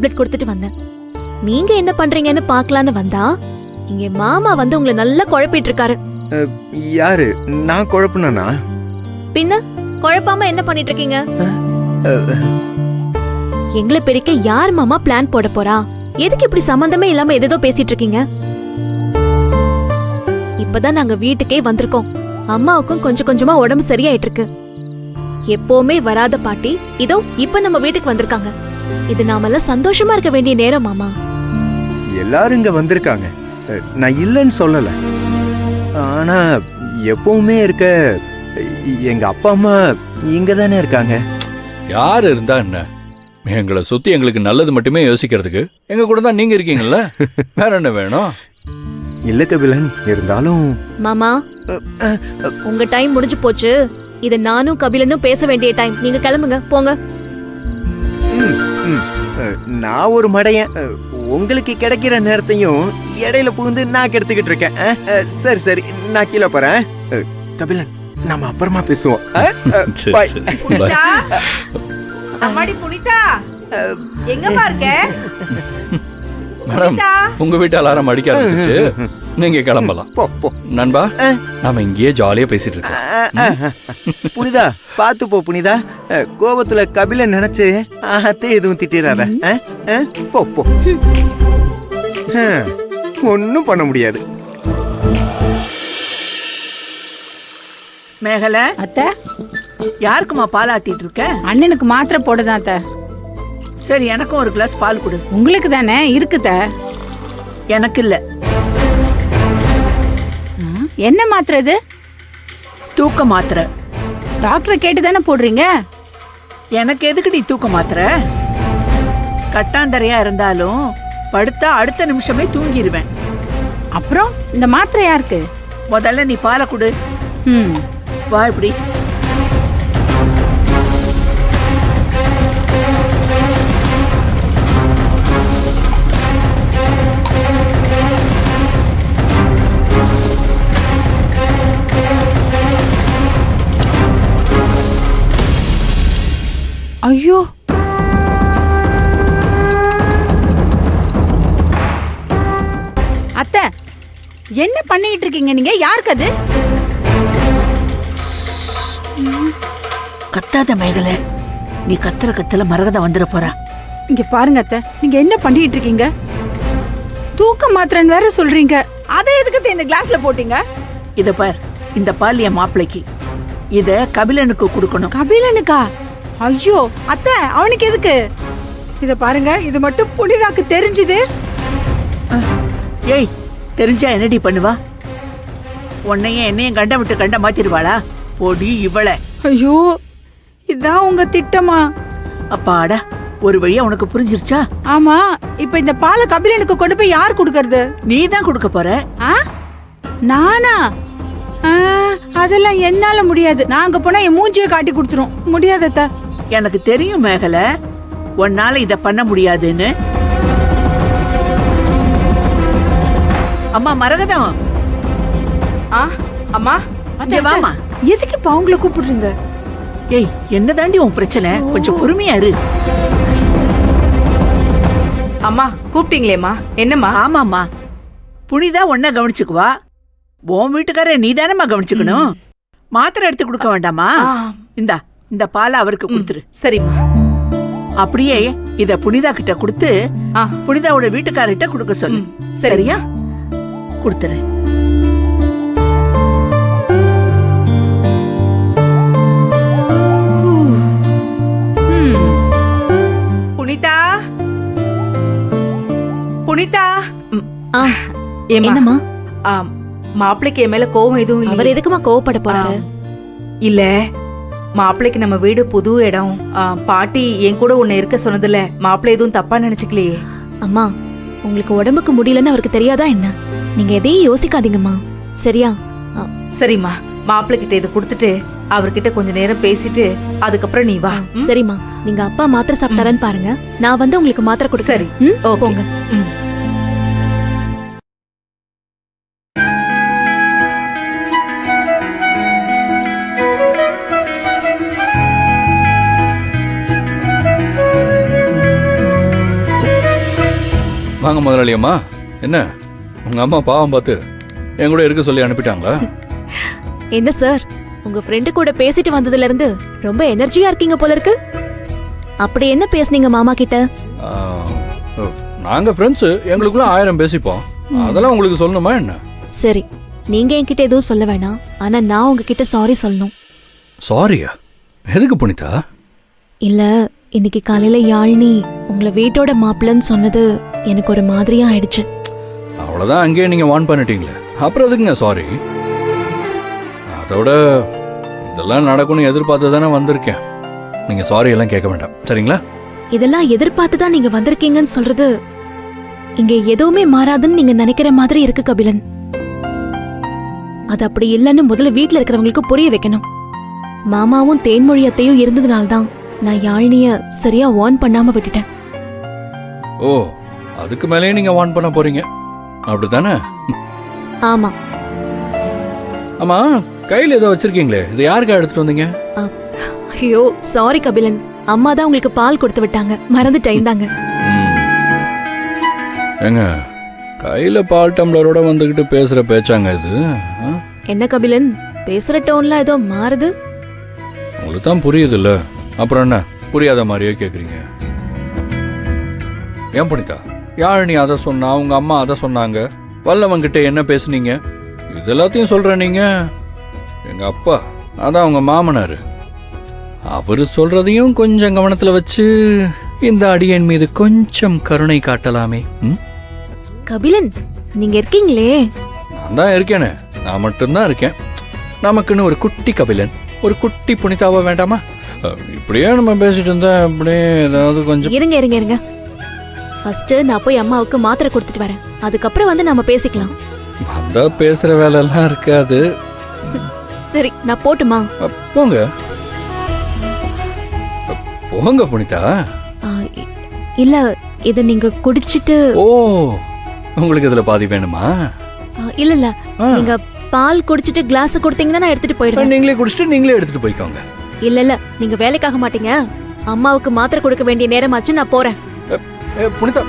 Tablet கொடுத்துட்டு வந்தேன். நீங்க என்ன பண்றீங்கன்னு பாக்கலான்னு வந்தா இங்க மாமா வந்து உங்களை நல்லா குழப்பிட்டு இருக்காரு. யாரு? நான் குழப்பினா? பின்ன குழப்பாம என்ன பண்ணிட்டு இருக்கீங்க? எங்களை பிரிக்க யார் மாமா பிளான் போட போறா? எதுக்கு இப்படி சம்பந்தமே இல்லாம எதோ பேசிட்டு இருக்கீங்க? இப்பதான் நாங்க வீட்டுக்கே வந்திருக்கோம். அம்மாவுக்கும் கொஞ்சம் கொஞ்சமா உடம்பு சரியாயிட்டு இருக்கு. எப்பவுமே வராத பாட்டி இதோ இப்ப நம்ம வீட்டுக்கு வந்திருக்காங்க. இது நாமெல்லாம் சந்தோஷமா இருக்க வேண்டிய நேரம் மாமா. எல்லாரும் இங்க வந்திருக்காங்க, நான் இல்லைன்னு சொல்லல. ஆனா எப்பவுமே இருக்க எங்க அப்பா அம்மா இங்க தானே இருக்காங்க. யாரு இருந்தா என்ன, எங்களை சுத்தி எங்களுக்கு நல்லது மட்டுமே யோசிக்கிறதுக்கு எங்க கூட தான் நீங்க இருக்கீங்கல்ல, வேற என்ன வேணும்? இல்ல கபிலன், இருந்தாலும் மாமா உங்க டைம் முடிஞ்சு போச்சு. இது நானும் கபிலனும் பேச வேண்டிய டைம். நீங்க கிளம்புங்க, போங்க. நான் ஒரு மடையன், உங்களுக்கு கிடைக்கிற நேரத்தையும் இடையில புகுந்து நான் கெடுத்துக்கிட்டு இருக்கேன். சரி சரி, நான் கீழே போறேன். கபிலன், நாம அப்புறமா பேசுவோம். அம்மாடி புனிதா, எங்கம்மா இருக்க? மேடம், உங்க வீட்டு அலாரம் அடிக்க ஆரம்பிச்சிச்சு, நீங்க கிளம்பலாம். நண்பா, நாம இங்கேயே ஜாலியா பேசிட்டு இருக்கோம். புனிதா, பாத்து போ புனிதா. கோபத்துல கபிலன் நினைச்சு அத்தை எதுவும் திட்டிராத. போ போ, ஒன்னும் பண்ண முடியாது. மேகல அத்தை, யாருக்குமா பால் ஆத்திட்டு இருக்க? அண்ணனுக்கு மாத்திரை போடுதான் அத்தை. சரி, எனக்கும் ஒரு கிளாஸ் பால் கொடு. உங்களுக்கு தானே இருக்குத? எனக்கு இல்ல. என்ன மாத்திரை இது? தூக்க மாத்திரை. டாக்டரை கேட்டு தானே போடுறீங்க? எனக்கு எதுக்குடி தூக்க மாத்திரை? கட்டாந்தரையா இருந்தாலும் படுத்தா அடுத்த நிமிஷமே தூங்கிடுவேன். அப்புறம் இந்த மாத்திரை யாருக்கு? முதல்ல நீ பாலை கொடு. வா இப்படி. ஐயோ, அத்தை என்ன பண்ணிட்டு இருக்கீங்க நீங்க? யாருக்கு அது? கத்தாத மேகல, நீ கத்துற கத்துல மரகத வந்துட போறா. இங்க பாருங்க அத்தை, நீங்க என்ன பண்ணிட்டு இருக்கீங்க? தூக்க மாத்திரைன்னு வேற சொல்றீங்க. அதை எதுக்கு இந்த கிளாஸ்ல போட்டீங்க? இத பார், இந்த பால் என் மாப்பிளைக்கு, இத கபிலனுக்கு கொடுக்கணும். கபிலனுக்கா? ஐயோ அத்தை, அவனுக்கு எதுக்கு? இத பாருங்க, இது மட்டும் புனிதாக்கு தெரிஞ்சுது. ஏய், தெரிஞ்சா என்னடி பண்ணுவா? உன்னையும் என்னையும் கண்ட விட்டு கண்ட மாத்திருவாளா? போடி இவள. ஐயோ, இதான் உங்க திட்டமா? அப்பாடா, ஒரு வழியா உனக்கு புரிஞ்சிருச்சா? ஆமா, இப்ப இந்த பாலை கபிலனுக்கு கொண்டு போய் யார் கொடுக்கறது? நீ தான் கொடுக்க போற. நானா? அதெல்லாம் என்னால முடியாது. நாங்க போனா என் மூஞ்சியை காட்டி கொடுத்துரும். முடியாதத்த. எனக்கு தெரியும் மேகல, உன்னால இத பண்ண முடியாதுன்னு. அம்மா மரகதம். அம்மா, வாமா. எதுக்கு இப்ப அவங்கள கூப்பிடுறீங்க? ஏய், என்ன தாண்டி உன் பிரச்சனை? கொஞ்சம் பொறுமையா இரு. அம்மா கூப்பிட்டீங்களேம்மா? என்னம்மா? ஆமாம்மா, புனிதா உன்ன கவனிச்சுக்குவா. உன் வீட்டுக்கார நீ தானம்மா கவனிச்சுக்கணும். மாத்திரை எடுத்து கொடுக்க வேண்டாமா? இந்த பாலை அவருக்கு கொடுத்துரு. சரிம்மா. அப்படியே இத புனிதா கிட்ட கொடுத்து புனிதாவோட வீட்டுக்காரர்கிட்ட கொடுக்க சொல்லு. சரியா? கொடுத்துரு. புனிதா, புனிதா. என்னம்மா? மாப்பிளைக்கு என் மேல கோவம் எதுவும் இல்ல? அவர் எதுக்குமா கோவப்பட போறாரு? இல்ல, மாப்பிளைக்கு நம்ம வீடு புது இடம். பாட்டி என் கூட உன்னை இருக்க சொன்னதுல மாப்பிள்ளை எதுவும் தப்பா நினைச்சுக்கலையே? அம்மா, உங்களுக்கு உடம்புக்கு முடியலன்னு அவருக்கு தெரியாதா என்ன? நீங்க எதையும் யோசிக்காதீங்கம்மா, சரியா? சரிம்மா, மாப்பிள்ளை கிட்ட இதை கொடுத்துட்டு அவர்கிட்ட கொஞ்ச நேரம் பேசிட்டு அதுக்கப்புறம் நீ வா. சரிம்மா, நீங்க அப்பா மாத்திரை சாப்பிட்டாரான்னு பாருங்க. நான் வந்து உங்களுக்கு மாத்திரை கொடுக்கிறேன். சரி, போங்க. வாங்க முதலாளி அம்மா. என்ன உங்க அம்மா பாவம் பார்த்து என் கூட இருக்க சொல்லி அனுப்பிட்டாங்களா? என்ன சார், உங்க ஃப்ரெண்டு கூட பேசிட்டு வந்ததுல இருந்து ரொம்ப எனர்ஜியா இருக்கீங்க போல இருக்கு. அப்படி என்ன பேசுனீங்க மாமா கிட்ட? ஆ, ஓ, நாங்க ஃப்ரெண்ட்ஸ், எங்களுக்குள்ள 1000 பேசிப்போம். அதெல்லாம் உங்களுக்கு சொல்லணுமா என்ன? சரி, நீங்க என்கிட்ட எதுவும் சொல்ல வேணாம். ஆனா நான் உங்ககிட்ட சாரி சொல்லணும். சாரியா? எதுக்கு புனிதா? இல்ல, இன்னைக்கு காலையில யாழினி உங்களை வீட்டோட மாப்பிள்ளன்னு சொன்னது எனக்கு ஒரு மாதிரியா ஆயிடுச்சு. அவ்வளவுதான், அங்கேயே நீங்க வார்ன் பண்ணிட்டீங்களே, அப்புறம் எதுக்குங்க சாரி? அதோட இதெல்லாம் நடக்கும்னு எதிர்பார்த்து தானே வந்திருக்கேன். நீங்க சாரி எல்லாம் கேட்க வேண்டாம், சரிங்களா? இதெல்லாம் எதிர்பார்த்து தான் நீங்க வந்திருக்கீங்கன்னு சொல்றது இங்க எதுவுமே மாறாதுன்னு நீங்க நினைக்கிற மாதிரி இருக்கு கபிலன். அது அப்படி இல்லைன்னு முதல்ல வீட்ல இருக்கிறவங்களுக்கு புரிய வைக்கணும். மாமாவும் தேன்மொழியத்தையும் இருந்ததுனால்தான் நான் யாழினிய சரியா வார்ன் பண்ணாம விட்டுட்டேன். ஓ, அதுக்கு மேலேயே நீங்க வார்ன் பண்ண போறீங்க, அப்படித்தானே? ஆமா. ஆமா, கையில ஏதோ வச்சிருக்கீங்களே, இது யாருக்கா எடுத்துட்டு வந்தீங்க? ஐயோ சாரி கபிலன், அம்மா தான் உங்களுக்கு பால் கொடுத்து விட்டாங்க, மறந்துட்டேன். தாங்க. ஏங்க, கையில பால் டம்ளரோட வந்துகிட்டு பேசுற பேச்சாங்க இது? என்ன கபிலன், பேசுற டோன்ல ஏதோ மாறுது. உங்களுக்கு தான் புரியுது இல்ல, அப்புறம் என்ன புரியாத மாதிரியே கேக்குறீங்க? ஏன் புனிதா, யாழினி அதை சொன்னா, உங்க அம்மா அதை சொன்னாங்க, வல்லவங்கிட்ட என்ன பேசுனீங்க, இது எல்லாத்தையும் சொல்ற நீங்க? எங்க அப்பா, அதான் உங்க மாமனாரு, அவரு சொல்றதையும் கொஞ்சம் கவனத்துல வச்சு இந்த அடியன் மீது கொஞ்சம் கருணை காட்டலாமே. கபிலன், நீங்க இருக்கீங்களே. நான் தான் இருக்கேனே, நான் மட்டும்தான் இருக்கேன். நமக்குன்னு ஒரு குட்டி கபிலன், ஒரு குட்டி புனிதாவா வேண்டாமா? இப்படியே நம்ம பேசிட்டு இருந்தா அப்படியே ஏதாவது கொஞ்சம். இருங்க இருங்க இருங்க, ஃபர்ஸ்ட் நான் போய் அம்மாவுக்கு மாத்திரை கொடுத்துட்டு வரேன், அதுக்கப்புறம் வந்து நம்ம பேசிக்கலாம். வந்தா பேசுற வேலை எல்லாம் இருக்காது. சரி, நான் போட்டுமா? போங்க போங்க புனிதா. இல்ல, இத நீங்க குடிச்சிட்டு. ஓ, உங்களுக்கு இதுல பாதி வேணுமா? இல்ல இல்ல, நீங்க பால் குடிச்சிட்டு கிளாஸ் கொடுத்தீங்கன்னா நான் எடுத்துட்டு போயிடுவேன். நீங்களே குடிச்சிட்டு நீங்களே எடுத்துட்டு போய்க்கோங்க. இல்ல இல்ல, நீங்க வேலைக்காக மாட்டீங்க. அம்மாவுக்கு மாத்திரை கொடுக்க வேண்டிய நேரமாச்சு, நான் போறேன். புனிதா